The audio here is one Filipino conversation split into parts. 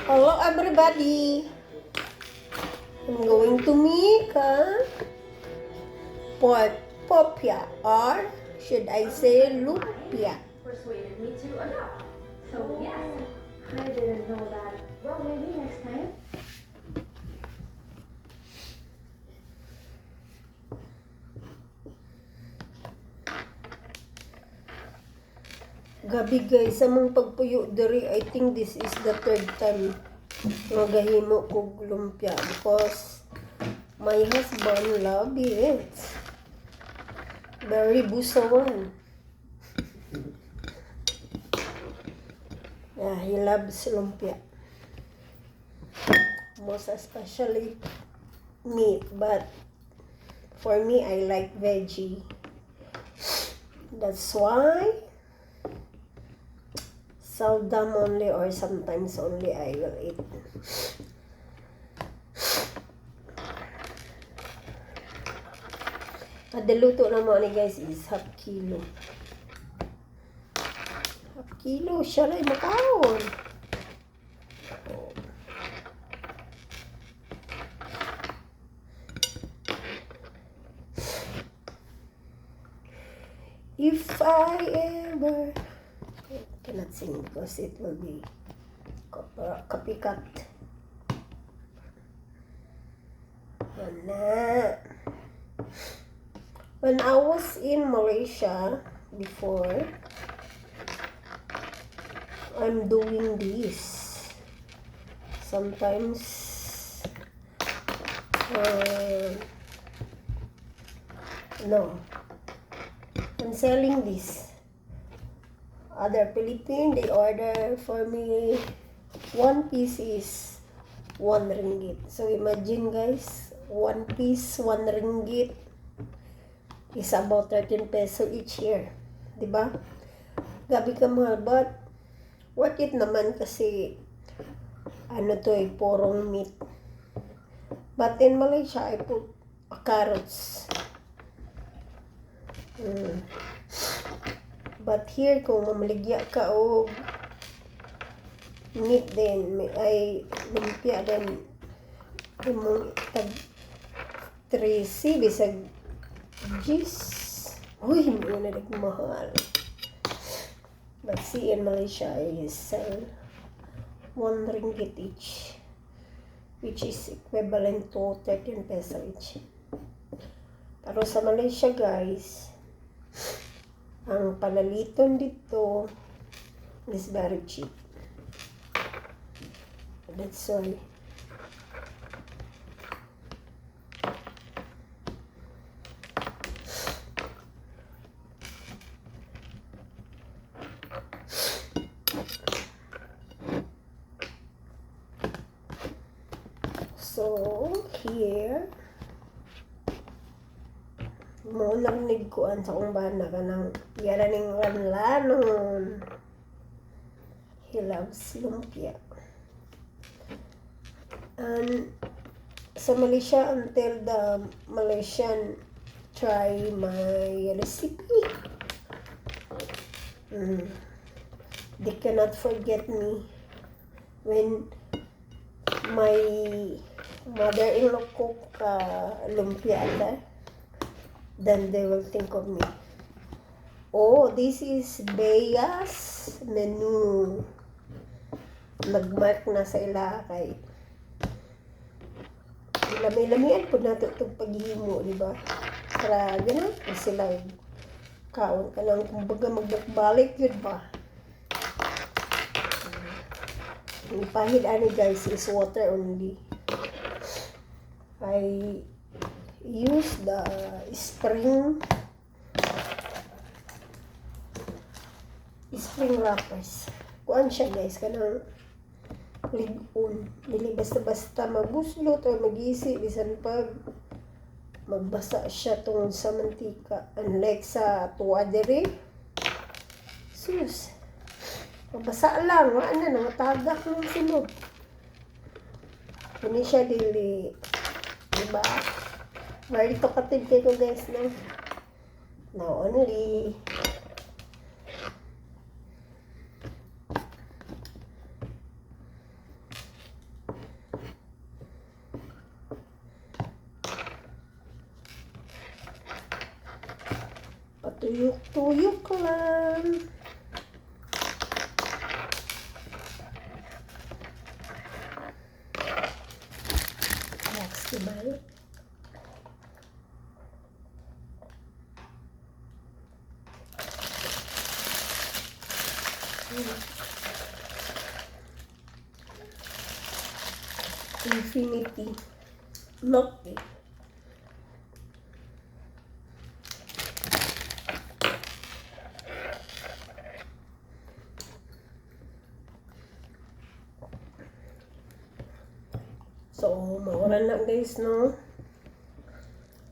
Hello everybody! I'm going to make a pork popia, or should I say lumpia. Persuaded me to adopt. So yes, I didn't know that. Well, maybe next time. Gabi guys, among pagpuyo diri, I think this is the third time nga gahimo kog lumpia because my husband love it. Very busawan. Yeah, he loves lumpia. Most especially meat, but for me, I like veggie. That's why seldom only or sometimes only I will eat. At the luto naman ni guys is half kilo. Half kilo siya lang makaon. Oh. If I ever cannot sing because it will be copycat. When I was in Malaysia before, I'm doing this. Sometimes I'm selling this. Other Philippine, they order for me 1 piece is 1 ringgit. So imagine guys, 1 piece 1 ringgit is about 13 peso each year. Diba? Gabi ka mahal, but worth it naman kasi ano to purong meat. But in Malaysia, I put carrots. But here, kung mamaligya ka o meat din, ay lumpia din, yung tag 3C, bisag Gis. Uy, hindi na nagmahal. But see, in Malaysia, I sell 1 ringgit each, which is equivalent to 13 peso each. Pero sa Malaysia, guys, ang panaliton dito is very cheap. That's why. So, here, mo narinig koan sa kong bana ka ng yaraning lanlanon. He loves lumpia. And sa Malaysia, until the Malaysian try my recipe, they cannot forget me when my mother-in-law cook lumpia there. Then they will think of me. Oh, this is Bea's menu. Nagmark na sa ila kay lami-lamian po nato itong paghihimo, di ba? Para ganun po sila kaon ka lang, kumbaga magbalik yun ba? Yung pahid ano guys is water only. I use the spring wrappers. Kuan siya guys, kanang ligon. Dili basta-basta mabuslot o magisi, bisan pag magbasa siya tungod sa mantika. Unlike sa tuwa diri, sus, mabasa lang, wala na, natagak ng silog. Hindi siya dili, diba? Very talkative kayo guys na. Now only Tuyok-tuyok lang. Relax, diba? Infinity. Look it. So, maura na guys, no?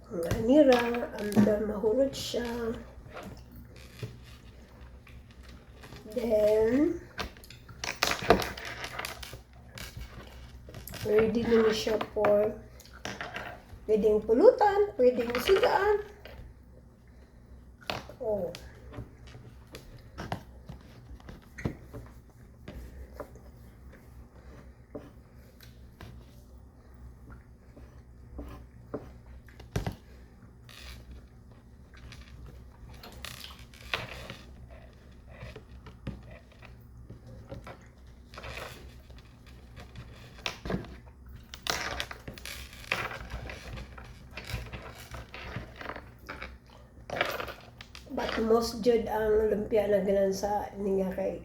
Ang anira, under mahurot siya. Then, ready na siya for pwedeng pulutan, pwedeng sigaan. Oh. But most jud ang lumpia na ganan sa niya kay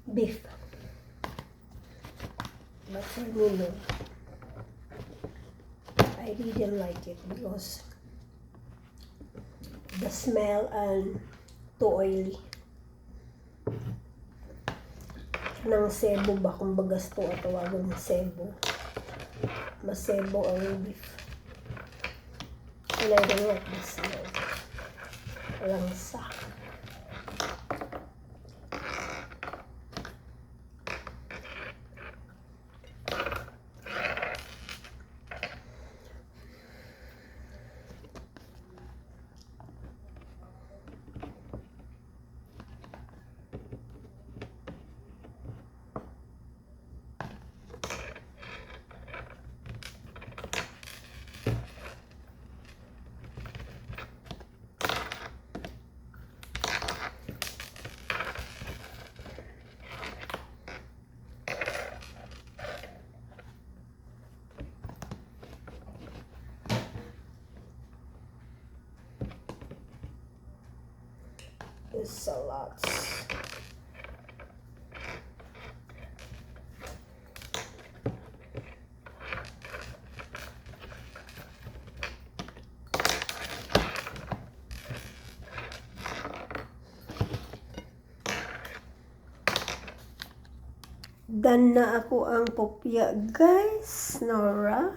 beef. But for me, no. I didn't like it because the smell and too oily. Nang sebo ba kung bagas to at tawagan ng sebo. Masebo ang beef. And I don't like the smell. Langsa. It's a lot. Done na ako ang pupya, guys. Nora.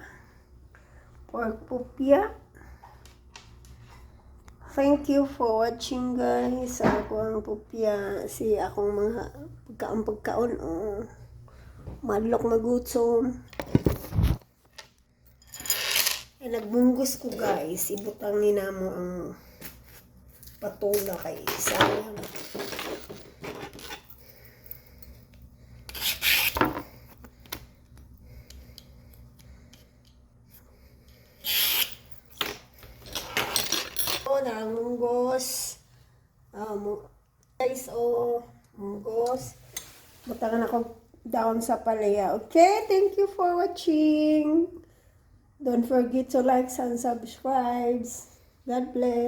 Pork pupya. Thank you for watching, guys. Ako ang pupya. Si akong mga pagkaon. Oh. Madlok magutom. Ay, nagbunggos ko, guys. Ibutang ni namo ang patula kay sayang. Munggos. Guys, munggos. Butangan ako down sa palaya. Okay, thank you for watching. Don't forget to like and subscribe. God bless.